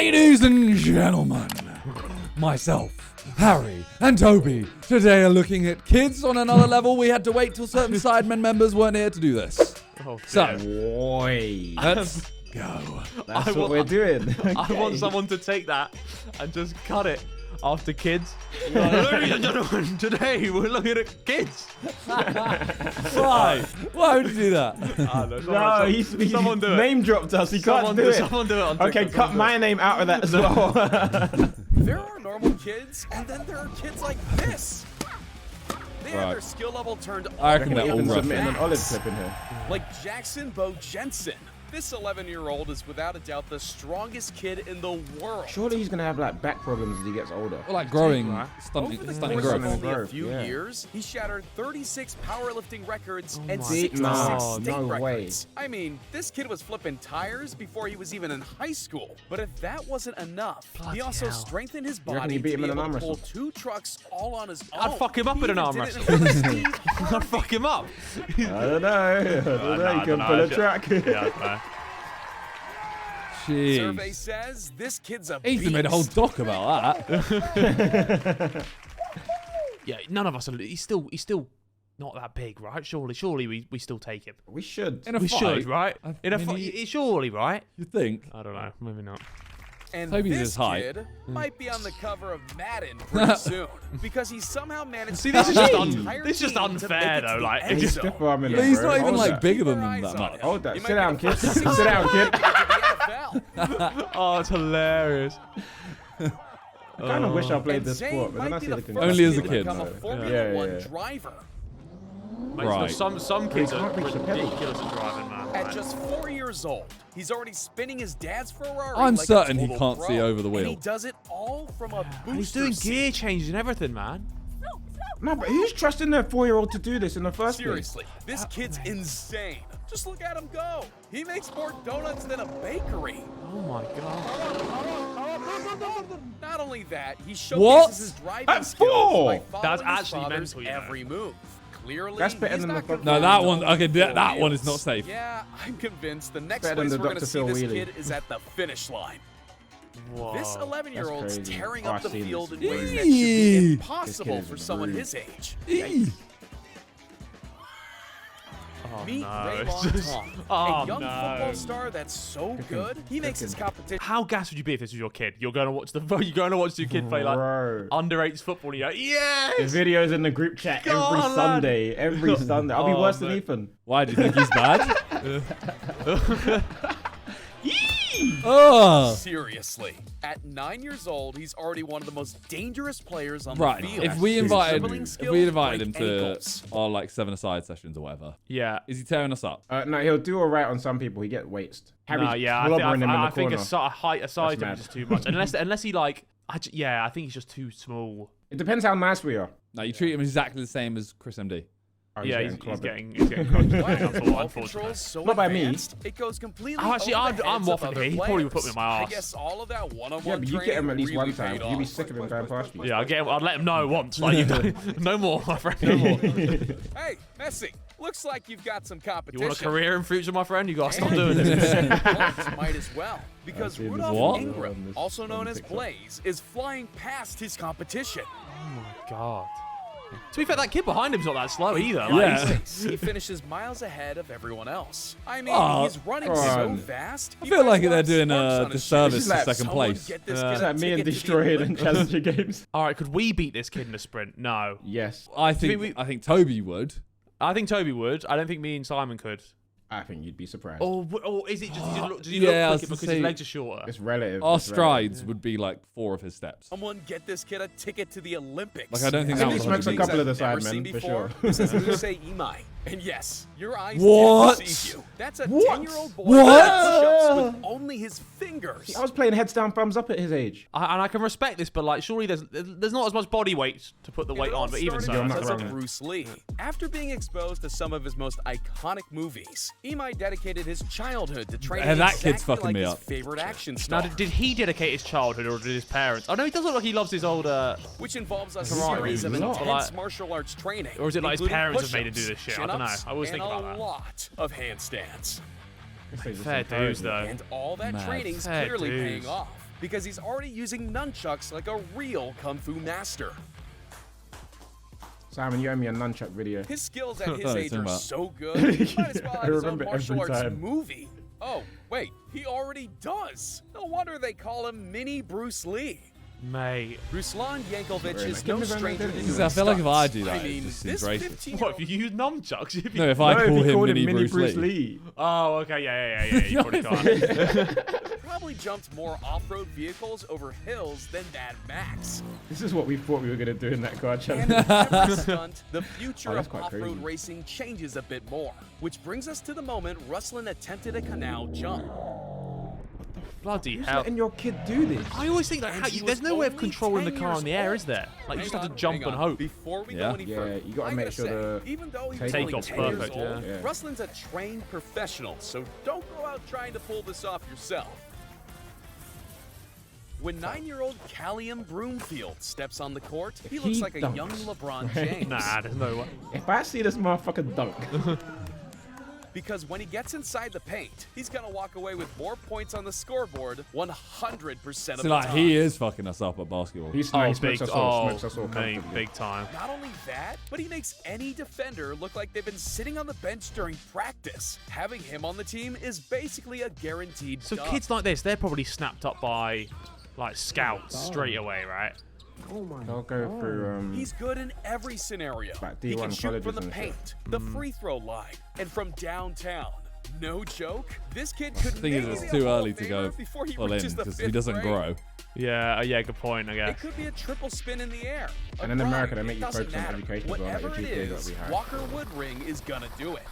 Ladies and gentlemen, myself, Harry, and Toby today are looking at kids on another level. We had to wait till certain Sidemen members weren't here to do this. Oh, so, boy, let's go. That's what we're doing. Okay. I want someone to take that and just cut it after kids. Ladies and gentlemen, today we're looking at kids. Why? Why would you do that? No, he's someone do it. Name dropped us. He can't do it. Someone do it on TikTok. Okay, cut my name out of that as well. There are normal kids, and then there are kids like this. They have their skill level turned I all reckon the that way all up to rough. Submitting an olive max. clip in here. Like Jackson Bo Jensen. This 11-year-old is without a doubt the strongest kid in the world. Surely he's gonna have like back problems as he gets older. Or like growing, Over stunting the growth. course of only a growth, few yeah. years, he shattered 36 powerlifting records and my 66 God. state No way. records. I mean, this kid was flipping tires before he was even in high school. But if that wasn't enough, he also strengthed his reckon body you beat to him be in an able arm to pull wrestle? 2 trucks all on his own. I'd fuck him up He in an even arm did it wrestle. in front of Steve I'd Harvey. fuck him up. I don't know. You can pull a track. Survey Jeez. says this kid's a Ethan made a whole beast. doc about that. Yeah, none of us are. He's still not that big, right? Surely we still take him. We should. In a We fight, should, right? I In a mean, fight, surely, right? You think? I don't know. Maybe not. And Toby's this his height. kid might be on the cover of Madden pretty soon because he somehow managed See, to this is get just the entire this is just team to unfair, make it to though, the like, end it's He's just- zone. stiff arming But him, he's bro. not even Hold like that. bigger than Keep our them eyes that on much. him. Hold that. He might Sit down, be the kid. first Sit down, kid. NFL. Oh, it's hilarious. I kind of wish I played And this Zayn sport, but then I might see be the the connection. Only as a first kid, to become a though. Formula Yeah, 1 yeah. driver. Mate, Right. Some kids are can't reach the pedal. ridiculous at driving, man. At Like, just 4 years old, he's already spinning his dad's Ferrari. I'm like a certain he total can't see pro. over the And he wheel. does it all from a booster he's doing seat. gear changes and everything, man. No, but who's trusting their 4-year-old to do this in the first place? Seriously, this kid's insane. Just look at him go. He makes more donuts than a bakery. Oh my god. Not only that, he What? showcases his driving At skills 4? by following That's his actually father's mental, you know. every move. Clearly, That's better he's than not the- No, that confined one. to Okay, only that 4 one is wheels. not safe. Yeah, I'm convinced the next Better than place the we're going to Dr. see Phil this Wheelie. kid is at the finish line. Whoa. This 11-year-old's That's crazy. tearing Oh, up I've the seen field in this. ways that should Eee. be This impossible kid is for someone rude. his age. Eee. Oh, Meet no, Ray it's Long just- Tom, oh, a young no. football star that's so good, he makes his competition. How gassed would you be if this was your kid? You're going to watch your kid play like Bro. under 8s football and you're like, The yes! videos in the group chat Go every on, lad. Sunday. Every Sunday. I'll be Oh, worse than mate. Ethan. Why do you think he's bad? Oh, Seriously, at 9 years old, he's already one of the most dangerous players on right. the field. If we His invited, dribbling if skills we invited him break to ankles. our like 7-a-side sessions or whatever, Yeah. is he tearing us up? No, he'll do all right on some people. He get waste. Harry's No, yeah, clobbering him in the I think corner. a height aside him mad. is just too much. Unless he like, yeah, I think he's just too small. It depends how nice we are. No, you treat him exactly the same as Chris MD. Oh, Yeah, he's clobbered. getting Wow, crushed. ball Unfortunately. control's so Not by me. advanced, it goes completely Oh, actually, over I'm the heads of waffling other here. He probably would put players. me on my I ass. guess all of that one-on-one Yeah, but you get him at least training one time. really You'd be paid sick of him off. going past you. Yeah, I'd let him know once. Like, you don't, no more, my friend, no more. Hey, Messi, looks like you've got some You competition. want a career in future, my friend? You gotta stop And doing you this. might as well, because seen this Rudolph What? Ingram, also known as TikTok. Blaze, is flying past his competition. God. To be fair, that kid behind him's not that slow either. Like, Yeah. he's- He finishes miles ahead of everyone else. I mean, Oh, he's running come so on. fast. I he feel might like as well they're have doing sparks a on his disservice This is to like second Someone place. get this Yeah. kid Is a that me and ticket to the Destroyer in Olympics. Challenger games? All right, could we beat this kid in a sprint? No. Yes. I think Toby would. I think Toby would. I don't think me and Simon could. I think you'd be surprised. Or is it just does he Yeah, I look was quicker to because say- his legs are shorter? It's relative. Our it's relative. strides would be like 4 of his steps. Someone get this kid a ticket to the Olympics. Like, I don't think I that think was he smokes a 100 couple of the Never Sidemen, seen for before. sure. This is Usei Imai. And yes, your eyes What? did deceive you. That's a What? 10-year-old boy What? doing push-ups with only his fingers. I was playing heads down, thumbs up at his age. And I can respect this, but like, surely there's not as much body weight to put the weight It all on. But even started so, I'm not because of wrong. Bruce Lee. After being exposed to some of his most iconic movies, Imai dedicated his childhood to training And that exactly kid's fucking like me his up. favorite action now, star, did he dedicate his childhood or did his parents? Oh no, he does look like he loves his old. which involves a Karate. series of It's not. intense Like- martial arts training. Or is it like his including parents have made him push-ups, do this shit? I don't know. chin-ups, I always and think about a that. lot of handstands. Fair dues though. And all that Mad. training's Fair clearly dues. paying off. because he's already using nunchucks like a real kung fu master. Simon, you owe me a nunchuck video. His skills at What his are you age talking are about? so good, he might as well I have his own remember martial every arts time. movie. Oh, wait, he already does. No wonder they call him Mini Bruce Lee. Mate. Ruslan Yankovic Very is nice. no Give me stranger that to idea. doing I feel like if I stunts. do that, I it mean, just seems this racist. 15-year-old What, if you use nunchucks? No, if I No, call if you him called Mini Bruce Lee. Lee. Oh, okay, yeah, you probably can't. probably jumped more off-road vehicles over hills than Mad Max. This is what we thought we were gonna do in that car And challenge. with every stunt, the future Oh, that's of quite off-road crazy. racing changes a bit more. Which brings us to the moment Ruslan attempted a canal jump. Bloody Who's hell. letting your kid do this? I always think that And he there's was no way of only controlling the 10 car in the air, years is there? Like, you just have to Hang jump on. and hope. Before we Yeah. go any Yeah, further, you gotta I'm make gonna sure say, the even though he was take only off's 10 years perfect, old, yeah. Ruslan's a trained professional, so don't go out trying to pull this off yourself. When 9-year-old Callium Broomfield steps on the court, he If looks he like a dunks, young LeBron right? James. Nah, there's no way. If I see this motherfucker dunk, Because when he gets inside the paint, he's gonna walk away with more points on the scoreboard 100% of So the like time. he is fucking us up at basketball. he Oh, smokes big, us all. oh, Smokes us all mate, comfortably. big time. Not only that, but he makes any defender look like they've been sitting on the bench during practice. Having him on the team is basically a guaranteed So dub. kids like this, they're probably snapped up by, like, scouts straight away, right? They'll go through. He's good in every scenario. Like He can D1 shoot from colleges the and shit. paint, the free throw line, and from downtown. No joke, this kid could thing is, maybe it's be a too Hall early of to go Famer before he full in reaches the because he 5th doesn't grade. grow. Yeah, good point, I It guess. could be a triple spin in the air. a And in America, grind, they make it you doesn't focus on matter. education as well, like Whatever the it GPA that is, we have. Walker Woodring is gonna do it.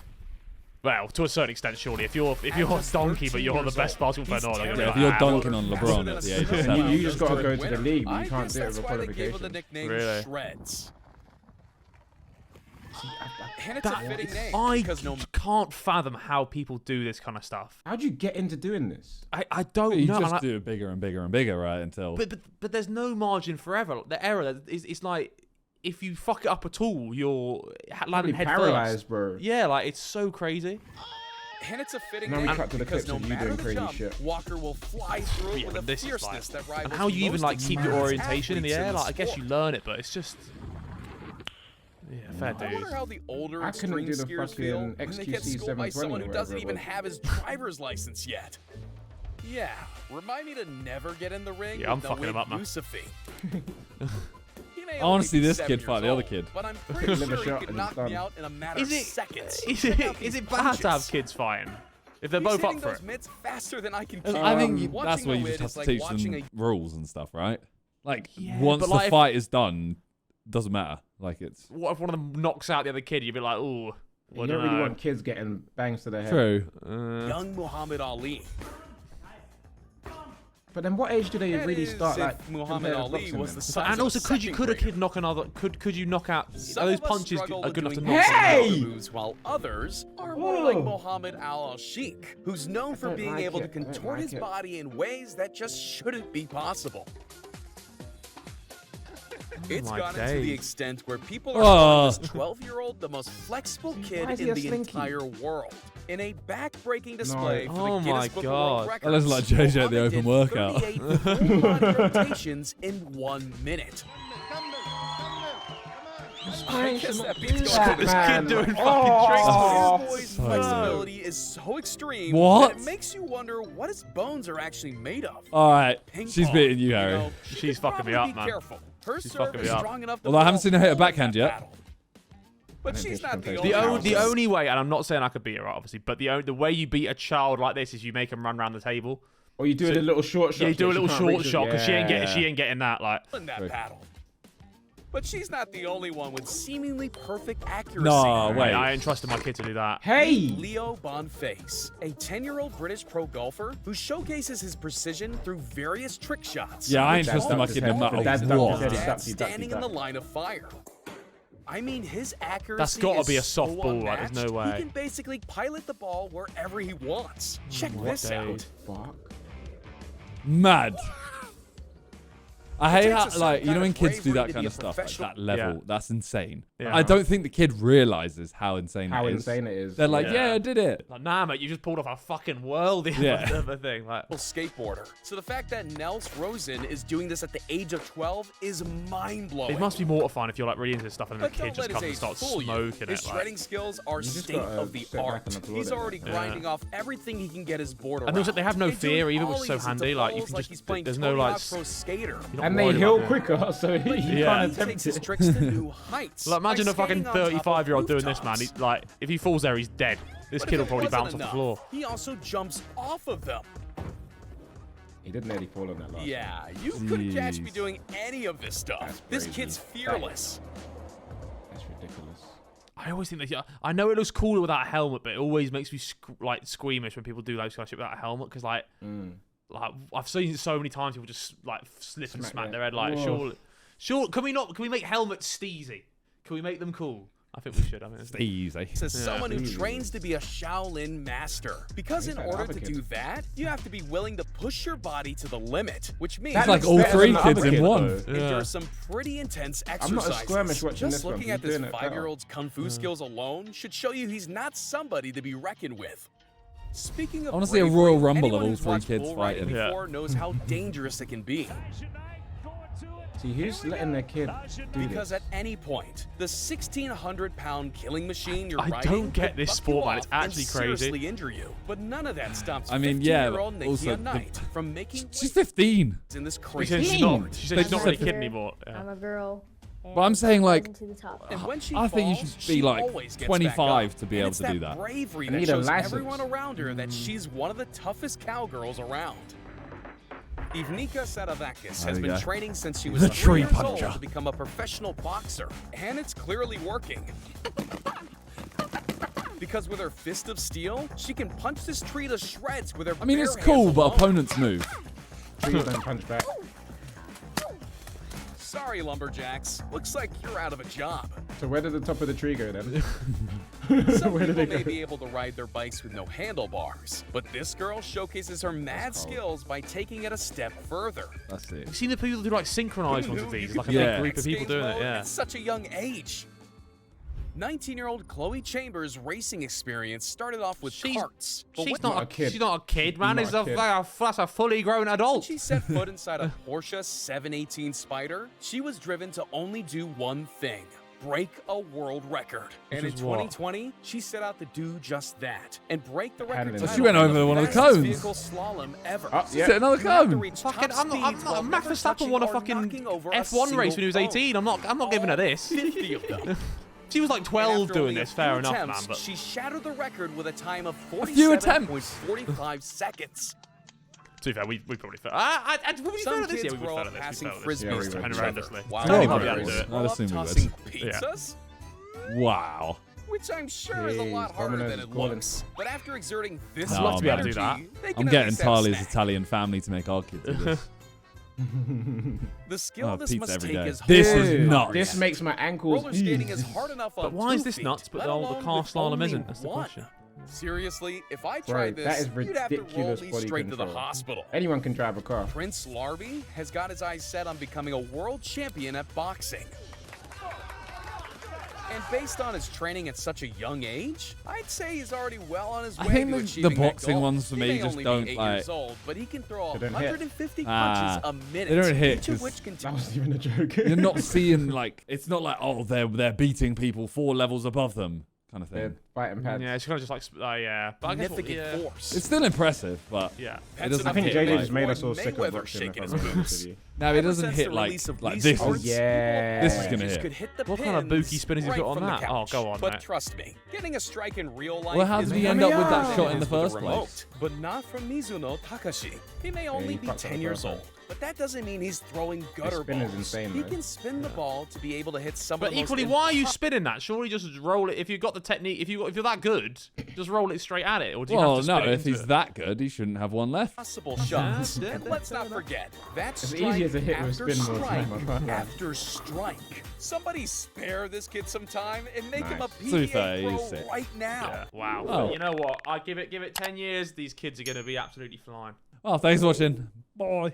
Well, to a certain extent, surely. If you're just donkey, but 13 you're the years best old, basketball player, he's they're gonna be Yeah, like, if you're "Ah, dunking on Faster LeBron than at a the age of sprint 7. You just gotta to go a to the winner. league, but you I can't guess do it that's with why they gave him the qualification. nickname Really? Shreds. And it's a fitting name I because no can't fathom how people do this kind of stuff. How'd you get into doing this? I don't You know. and just I- do it bigger and bigger and bigger, right? Until But there's no margin for error. The error is it's like if you fuck it up at all, you're landing head paralyzed, first. bro. Yeah, like it's so crazy. And it's a fitting Now we name cut to the because clips no of you matter doing the crazy jump, shit. Walker will fly through it Yeah, with but a this is fierceness like, that rivals and how you even most like keep your experienced orientation in the athletes air. the Like I guess you sport. learn it, but it's just yeah, fair I wonder dues. how the older I couldn't extreme do the skiers feel fucking when they get XQC schooled by 720 someone or who doesn't whatever it even was. have his driver's license yet. Yeah, remind me to never get in the ring Yeah, I'm with fucking him Nawid up, man. Yusufi. He may I wanna only see be this 7 kid fight years the other old, kid. But I'm pretty Live a sure shot he could and knock it's done. me out in a matter Is of it seconds. is Check it out is these it bad to have punches. kids fighting if they're He's both up hitting for those it? mitts faster than I can I keep think them. that's where you Watching just a have win to is teach like them watching rules and stuff, right? Like Yeah, once but the like if- fight is done, doesn't matter. Like it's What if one of them knocks out the other kid? You'd be like, oh, You don't really want kids getting bangs to their head. true. young Muhammad Ali. But then what age do they That really is, start if like Muhammad competitive Ali boxing was then? the size And of also, a could you second could a grader. kid knock another? Could you knock out? Some Are those of us punches struggle good with enough to doing knock most someone Hey! out? of the moves, while others are more like Whoa. Muhammad Al-Sheikh, who's known for don't being like able it. to I don't contort like his it. body in ways that just shouldn't be possible. It's my gotten to the days. extent where people are Oh. calling this 12-year-old the most flexible kid is he in a the slinky? entire world. In a back-breaking display for Oh the my Guinness Book of God. World That Records, looks like JJ at the Muhammad open did workout. 38 full-body rotations in 1 minute. I guess that beats going This kid doing fucking Oh. This boy's So flexibility is so extreme What? that it makes you wonder what his bones are actually made of. All right, Ping she's pong, beating you, Harry. know, she She's could fucking me probably up, be man. Careful. Her She's serve fucking is me up. strong enough to Although I haven't pull seen her hit a all that backhand yet. battle. But think she's she not can the take only it. one. The only way, and I'm not saying I could beat her, obviously, but the way you beat a child like this is you make him run around the table. Or you do a little short shot. Yeah, you do a so little she can't short reach it. shot because Yeah. she ain't getting that. Like, in that battle. But she's not the only one with seemingly perfect accuracy. No, wait. I ain't trusting my kid to do that. Hey! Leo Boniface, a 10-year-old British pro golfer who showcases his precision through various trick shots. Yeah, I ain't Dad trusting my ducked kid his no head. matter Dad ducked what. his head. Dad ducked, he ducked, he standing in the ducked. line of fire. I mean, his accuracy That's gotta is be a so softball, like, there's no unmatched, way. He can basically pilot the ball wherever he wants. Check What this day? out. Fuck. Mad. I hate takes how, a certain like, you know, kind when of kids do bravery that to kind be of a stuff, like professional- that level, Yeah. that's insane. Yeah. I don't think the kid realizes how insane How that is. insane it is. They're like, Yeah. yeah, I did it. Like, nah, mate, you just pulled off a fucking world Yeah. of a thing. Like, skateboarder. So the fact that Nels Rosen is doing this at the age of 12 is mind-blowing. it must be mortifying if you're like really into this stuff and then But the kid don't just let comes and his age starts fool you. smoking His it. Like. shredding skills are just state gotta of the sit back art. and applaud He's it, already man. grinding off everything he can get his board around. And also they have no He's doing fear either, which is so ollies into handy. Like you falls can just he's playing there's no Tony like Hawk Pro Skater. you're not And they worried heal about it. quicker, so you Yeah. can't He attempt takes his it. tricks to new heights. Like imagine by a fucking skating on top of 35-year-old doing this, man. rooftops. He's like if he falls there, he's dead. This But kid if will it probably wasn't bounce off the enough, floor. He also jumps off of them. He did nearly fall on that last one. Yeah, you couldn't catch me Jeez. doing any of this stuff. That's This crazy. kid's fearless. That's ridiculous. I always think that I know it looks cooler without a helmet, but it always makes me like squeamish when people do like shit without a helmet because like I've seen it so many times people just like slip and smack their head. Like Whoa. sure, can we make helmets steezy? Can we make them cool? I think we should. I mean, it's Easy. Says someone who Easy. trains to be a Shaolin master. Because in He's an order to advocate. do that, you have to be willing to push your body to the limit, which means That like looks all better three than the kids other in kid, one. though. endure some pretty intense I'm exercises. not a skirmish watching Just this one. looking He's at this doing it better. 5-year-old's kung fu skills alone should show you he's not somebody to be reckoned with. Speaking of I wanna see a bravery, Royal Rumble anyone of all who's three watched kids bull riding fighting. Yeah. before knows how dangerous it can be. See, who's letting their kid do Because this? at any point, the 1,600-pound killing machine you're I riding don't get could this buck sport, you man. It's off and actually crazy. seriously injure you. But none of that stops I mean, yeah, 15-year-old Nikia also Knight from making She's 15. waves in this She crazy said she's sport. not. She said They she's not just really a said- kid anymore. Yeah. I'm a girl. and But I'm saying, like, rising to the top. And when she I think you falls, should be she like always gets 25 back up. to be And able it's to do that. bravery I that need a shows license. everyone around her that she's one of the toughest cowgirls around. Ivnika Sadavakis There has we been go. training since she was The 3 tree years puncher. old to become a professional boxer, and it's clearly working. Because with her fist of steel, she can punch this tree to shreds with her I mean, bare it's hands cool, but alone. opponents move. Please don't punch back. Sorry, lumberjacks. Looks like you're out of a job. So where did the top of the tree go then? Some Where did people it may go? be able to ride their bikes with no handlebars, but this girl showcases her mad skills by taking it a step further. That's it. You've seen the people do like synchronized ones of these, like a Yeah. big group of people doing it. Yeah. At such a young age. 19-year-old Chloe Chambers' racing experience started off with She's- carts. But She's when not a kid. She's not a kid, man. Not It's a kid. that's a fully grown adult. she set foot inside a Porsche 718 Spider, she was driven to only do one thing: break a world record. And in is what? 2020, she set out to do just that and break the record. Handling it. title She went for over one of the fastest cones. Vehicle slalom ever. Oh, She yeah. set another You have to cone. reach Fucking, top I'm not. speeds while Max never Verstappen touching won a or fucking knocking over a F1 race when he was single 18. I'm not giving her this. 50 of them. She was like 12 After doing only a this. Fair few enough, attempts, man. But she shattered the record with a time of few attempts. 47.45 seconds. to be fair, we probably fell. Would we Some fail at this? kids Yeah, we grow would up fail at this. passing We failed at this. Yeah, frisbees we to would. each Horrendously. other, while Totally others probably grow would. up I'd assume we would. tossing Yeah. pizzas, Wow. which I'm sure is a Jeez, lot harder Domino's than is it calling. looks. But after exerting this No, I'd love much to be able to energy, do that. they can I'm at getting least have a Tali's snack. Italian family to make our kids do this. The skill Oh, this pizza must every take day. is This hard is enough. nuts. This makes my ankles. Roller skating is hard enough on But why is 2 this feet, nuts, but let the alone car with slalom only isn't? That's the one. question. Seriously, if I Right, tried that this, is you'd have to roll ridiculous me body straight to the control. hospital. Anyone can drive a car. Prince Larby has got his eyes set on becoming a world champion at boxing. And based on his training at such a young age, I'd say he's already well on his way I think to the achieving that boxing goal. ones for He me may just only don't, be 8 like- years old, but he can throw They don't hit. 150 Ah, punches a minute. they don't hit each of 'cause which can That wasn't even a joke. You're not seeing, like, it's not like, oh, they're beating people 4 levels above them kind of They're thing. fighting pads. Yeah, it's kind of just like, yeah. But I guess what, significant yeah. force. It's still impressive, but Yeah. That's doesn't I think hit, JJ like- just made us all Floyd sick of Mayweather boxing. shaking If his I'm being honest boots. with you. no, it Ever doesn't since hit the like release of like Wii this. Sports, Oh, yeah. This is gonna players hit. could hit the What kind of pins bookie spinners he's right got on from the that? Oh, couch. go on, But mate. trust me, getting a strike in real life Well, how is did he more end up with fun that than shot it in the is with a first remote. place? But not from Mizuno Takashi. He may only he be fucked up 10 the years first one. old, but that doesn't mean he's throwing gutter spin is balls. insane, He though. can spin the ball to be able to hit some But of the equally, most why are you spinning that? Surely just roll it. If you've got the technique, if you're that good, just roll it straight at it. Or do you Well, have to no, spin it if into he's it? that good, he shouldn't have one left. possible shots. Yeah, And let's not forget, that's It's strike easier to hit with after spin more strike time, I can't lie. after strike. Somebody spare this kid some time and make him a Nice. To be fair, PBA he's pro sick. right now. Yeah. Wow. Oh. You know what? I give it 10 years. These kids are going to be absolutely flying. Oh, thanks for watching. Bye.